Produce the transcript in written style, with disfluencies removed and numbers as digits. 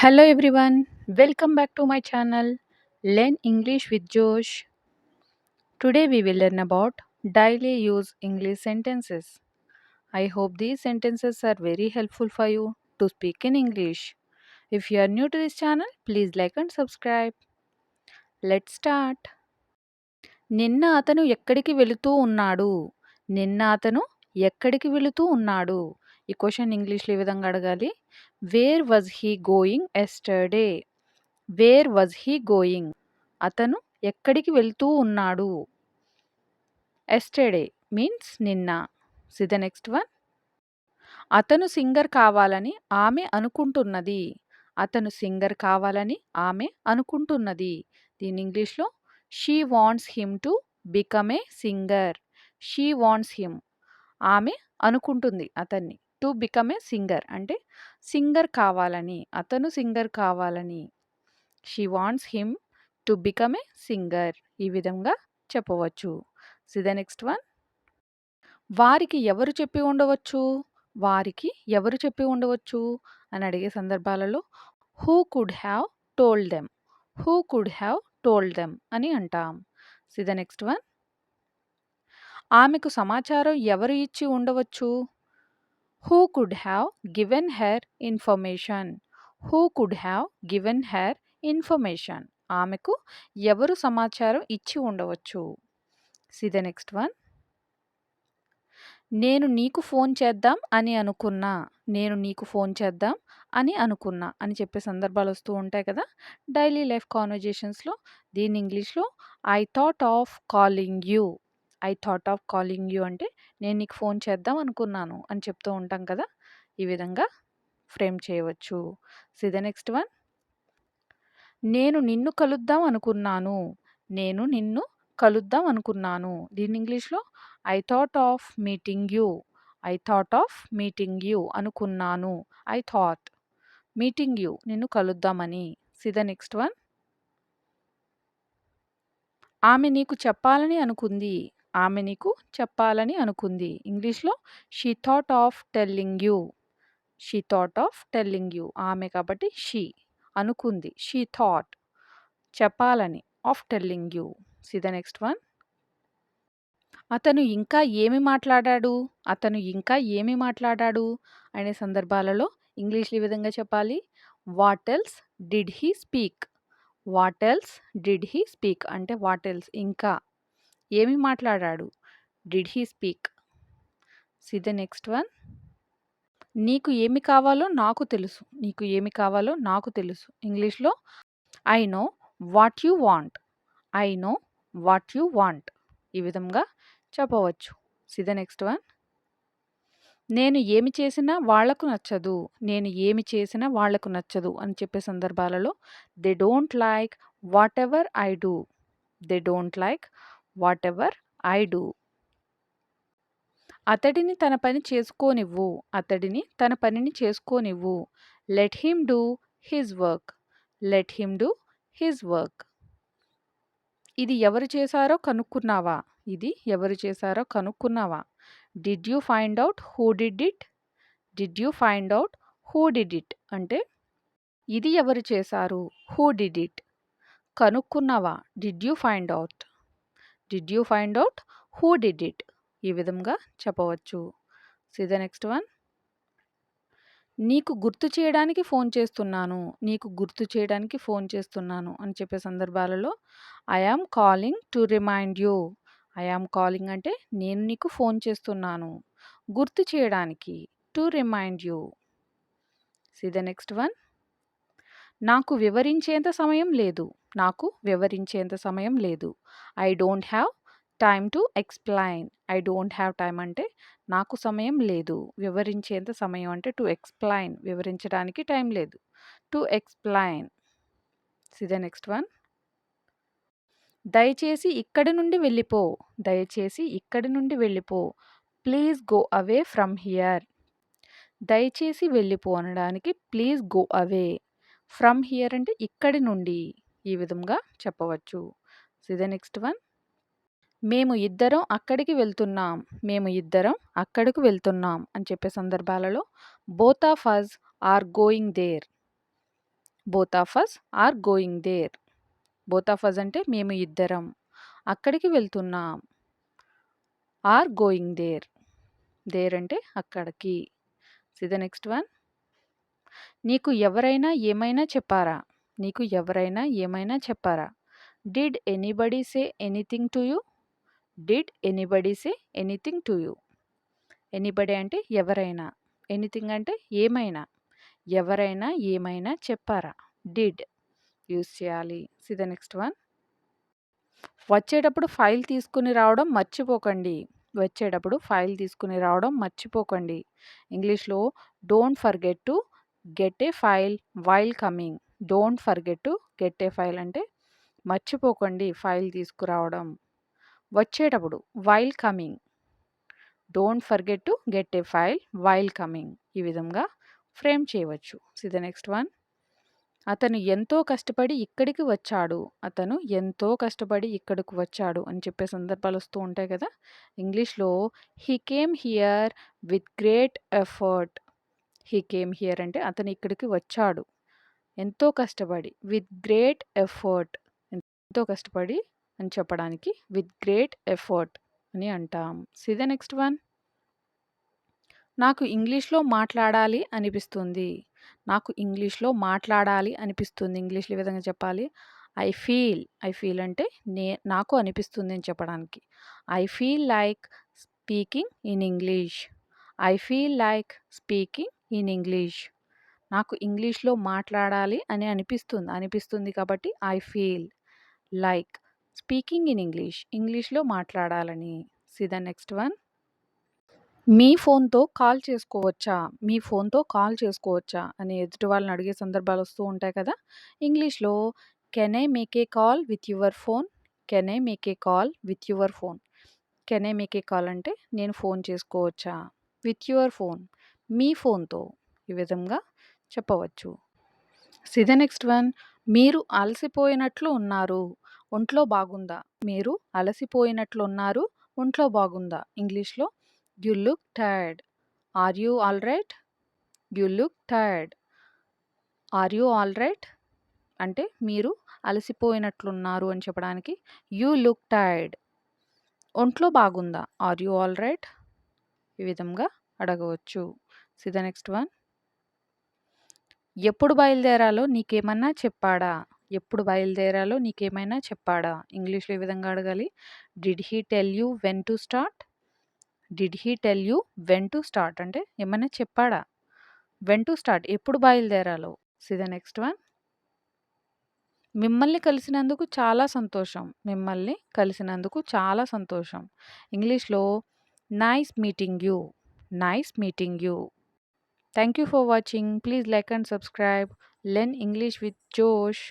Hello everyone, welcome back to my channel Learn English with Josh. Today we will learn about daily use English sentences. I hope these sentences are very helpful for you to speak in English. If you are new to this channel, please like and subscribe. Let's start. నిన్న అతను ఎక్కడికి వెళుతూ ఉన్నాడు? నిన్న అతను ఎక్కడికి వెళుతూ ఉన్నాడు? ఈ క్వశ్చన్ ఇంగ్లీష్లో ఈ విధంగా అడగాలి. Where was he going yesterday? Where was he going? అతను ఎక్కడికి వెళ్తూ ఉన్నాడు? ఎస్టర్డే మీన్స్ నిన్న. C the next one. అతను సింగర్ కావాలని ఆమె అనుకుంటున్నది. అతను సింగర్ కావాలని ఆమె అనుకుంటున్నది. దీని ఇంగ్లీష్లో she wants him to become a singer. She wants him ఆమె అనుకుంటుంది అతన్ని. టు బికమ్ ఏ సింగర్ అంటే సింగర్ కావాలని, అతను సింగర్ కావాలని. She wants him to become a singer. ఈ విధంగా చెప్పవచ్చు. C the next one. వారికి ఎవరు చెప్పి ఉండవచ్చు? వారికి ఎవరు చెప్పి ఉండవచ్చు అని అడిగే సందర్భాలలో who could have told them. Who could have told them అని అంటాం. See the next one. ఆమెకు సమాచారం ఎవరు ఇచ్చి ఉండవచ్చు? Who could have given her information. Who could have given her information. ఆమెకు ఎవరు సమాచారం ఇచ్చి ఉండవచ్చు? See the next one. నేను నీకు ఫోన్ చేద్దాం అని అనుకున్నా. నేను నీకు ఫోన్ చేద్దాం అని అనుకున్నా అని చెప్పే సందర్భాలు వస్తూ ఉంటాయి కదా డైలీ లైఫ్ కాన్వర్జేషన్స్లో. దీని ఇంగ్లీష్లో I thought of calling you. I thought of calling you అంటే నేను నీకు ఫోన్ చేద్దాం అనుకున్నాను అని చెప్తూ ఉంటాం కదా. ఈ విధంగా ఫ్రేమ్ చేయవచ్చు. C the next one. నేను నిన్ను కలుద్దాం అనుకున్నాను. నేను నిన్ను కలుద్దాం అనుకున్నాను. దీని ఇంగ్లీష్లో I thought of meeting you. I thought of meeting you అనుకున్నాను. ఐ థాట్ మీటింగ్ యూ నిన్ను కలుద్దామని. See the next one. ఆమె నీకు చెప్పాలని అనుకుంది. ఆమె నీకు చెప్పాలని అనుకుంది. ఇంగ్లీష్లో she thought of telling you. She thought of telling you. ఆమె కాబట్టి షీ అనుకుంది. షీ థాట్ చెప్పాలని of telling you. See the next one. అతను ఇంకా ఏమి మాట్లాడాడు? అతను ఇంకా ఏమి మాట్లాడాడు అనే సందర్భాలలో ఇంగ్లీష్లో ఈ విధంగా చెప్పాలి. What else did he speak. What else did he speak అంటే వాట్ ఎల్స్ ఇంకా ఏమి మాట్లాడాడు? Did he speak. C the next one. నీకు ఏమి కావాలో నాకు తెలుసు. నీకు ఏమి కావాలో నాకు తెలుసు. ఇంగ్లీష్లో I know what you want. I know what you want. ఈ విధంగా చెప్పవచ్చు. C the next one. నేను ఏమి చేసినా వాళ్లకు నచ్చదు. నేను ఏమి చేసినా వాళ్లకు నచ్చదు అని చెప్పే సందర్భాలలో they don't like whatever I do. They don't like whatever I do. అతడిని తన పని చేసుకోనివ్వు. అతడిని తన పనిని చేసుకోనివ్వు. Let him do his work. Let him do his work. ఇది ఎవరు చేశారో కనుక్కున్నావా? ఇది ఎవరు చేశారో కనుక్కున్నావా? Did you find out who did it. Did you find out who did it అంటే ఇది ఎవరు చేశారు? Who did it. కనుక్కున్నావా? Did you find out. Did you find out who did it. ఈ విధంగా చెప్పవచ్చు. C the next one. నీకు గుర్తు చేయడానికి ఫోన్ చేస్తున్నాను. నీకు గుర్తు చేయడానికి ఫోన్ చేస్తున్నాను అని చెప్పే సందర్భాలలో I am calling to remind you. I am calling అంటే నేను నీకు ఫోన్ చేస్తున్నాను. గుర్తు చేయడానికి to remind you. See the next one. నాకు వివరించేంత సమయం లేదు. నాకు వివరించేంత సమయం లేదు. I don't have time to explain. I don't have time అంటే నాకు సమయం లేదు. వివరించేంత సమయం అంటే టు ఎక్స్ప్లెయిన్ వివరించడానికి టైం లేదు. To explain. See the next one. దయచేసి ఇక్కడి నుండి వెళ్ళిపో. దయచేసి ఇక్కడి నుండి వెళ్ళిపో. Please go away from here. దయచేసి వెళ్ళిపో అనడానికి please go away. From here అంటే ఇక్కడి నుండి. ఈ విధంగా చెప్పవచ్చు. C the next one. మేము ఇద్దరం అక్కడికి వెళ్తున్నాం. మేము ఇద్దరం అక్కడికి వెళ్తున్నాం అని చెప్పే సందర్భాలలో both of us are going there. Both of us are going there. Both of us అంటే మేము ఇద్దరం అక్కడికి వెళ్తున్నాం. Are going there. దేర్ అంటే అక్కడికి. See the next one. నీకు ఎవరైనా ఏమైనా చెప్పారా? నీకు ఎవరైనా ఏమైనా చెప్పారా? Did anybody say anything to you? Did anybody say anything to you? Anybody అంటే ఎవరైనా. ఎనీథింగ్ అంటే ఏమైనా. ఎవరైనా ఏమైనా చెప్పారా? డిడ్ యూజ్ చేయాలి. See the next one. వచ్చేటప్పుడు ఫైల్ తీసుకుని రావడం మర్చిపోకండి. వచ్చేటప్పుడు ఫైల్ తీసుకుని రావడం మర్చిపోకండి. ఇంగ్లీష్‌లో don't forget to get a file while coming. Don't forget to get a file అంటే మర్చిపోకండి ఫైల్ తీసుకురావడం. వచ్చేటప్పుడు while coming. Don't forget to get a file while coming. ఈ విధంగా ఫ్రేమ్ చేయవచ్చు. See the next one. అతను ఎంతో కష్టపడి ఇక్కడికి వచ్చాడు. అతను ఎంతో కష్టపడి ఇక్కడికి వచ్చాడు అని చెప్పే సందర్భాలు వస్తూ ఉంటాయి కదా! ఇంగ్లీష్‌లో he came here with great effort. He came here అంటే అతను ఇక్కడికి వచ్చాడు. ఎంతో కష్టపడి. With great effort. ఎంతో కష్టపడి అని చెప్పడానికి విత్ గ్రేట్ ఎఫర్ట్ అని అంటాం. See the next one. నాకు ఇంగ్లీష్‌లో మాట్లాడాలి అనిపిస్తుంది. నాకు ఇంగ్లీష్‌లో మాట్లాడాలి అనిపిస్తుంది. ఇంగ్లీష్‌లో ఈ విధంగా చెప్పాలి. I feel. ఐ ఫీల్ అంటే నాకు అనిపిస్తుంది అని చెప్పడానికి. I feel like speaking in English. I feel like speaking in English. నాకు ఇంగ్లీష్‌లో మాట్లాడాలి అని అనిపిస్తుంది. అనిపిస్తుంది కాబట్టి I feel like speaking in English. ఇంగ్లీష్‌లో మాట్లాడాలని. See the next one. మీ ఫోన్‌తో కాల్ చేసుకోవచ్చా? మీ ఫోన్‌తో కాల్ చేసుకోవచ్చా? అని ఎదుటి వాళ్ళని అడిగే సందర్భాలు వస్తూ ఉంటాయి కదా! ఇంగ్లీష్‌లో can I make a call with your phone? Can I make a call with your phone? Can I make a call అంటే నేను ఫోన్ చేసుకోవచ్చా? విత్ యువర్ ఫోన్ మీ ఫోన్‌తో ఈ విధంగా చెప్పవచ్చు. See the next one. మీరు అలసిపోయినట్లు ఉన్నారు. ఒంట్లో బాగుందా? మీరు అలసిపోయినట్లు ఉన్నారు. ఒంట్లో బాగుందా? ఇంగ్లీష్‌లో you look tired. Are you alright? You look tired. Are you alright? అంటే మీరు అలసిపోయినట్లున్నారు అని చెప్పడానికి యూ లుక్ టైర్డ్. ఒంట్లో బాగుందా? Are you alright? ఈ విధంగా అడగవచ్చు. See the next one. ఎప్పుడు బయలుదేరాలో నీకేమన్నా చెప్పాడా? ఎప్పుడు బయలుదేరాలో నీకేమైనా చెప్పాడా? ఇంగ్లీష్‌లో ఏ విధంగా అడగాలి? Did he tell you when to start? Did he tell you when to start అంటే ఏమన్నా చెప్పాడా? వెన్ టు స్టార్ట్ ఎప్పుడు బయలుదేరాలో. See the next one. మిమ్మల్ని కలిసినందుకు చాలా సంతోషం. మిమ్మల్ని కలిసినందుకు చాలా సంతోషం. ఇంగ్లీష్‌లో nice meeting you. Nice meeting you. Thank you for watching. Please like and subscribe. Learn English with Josh.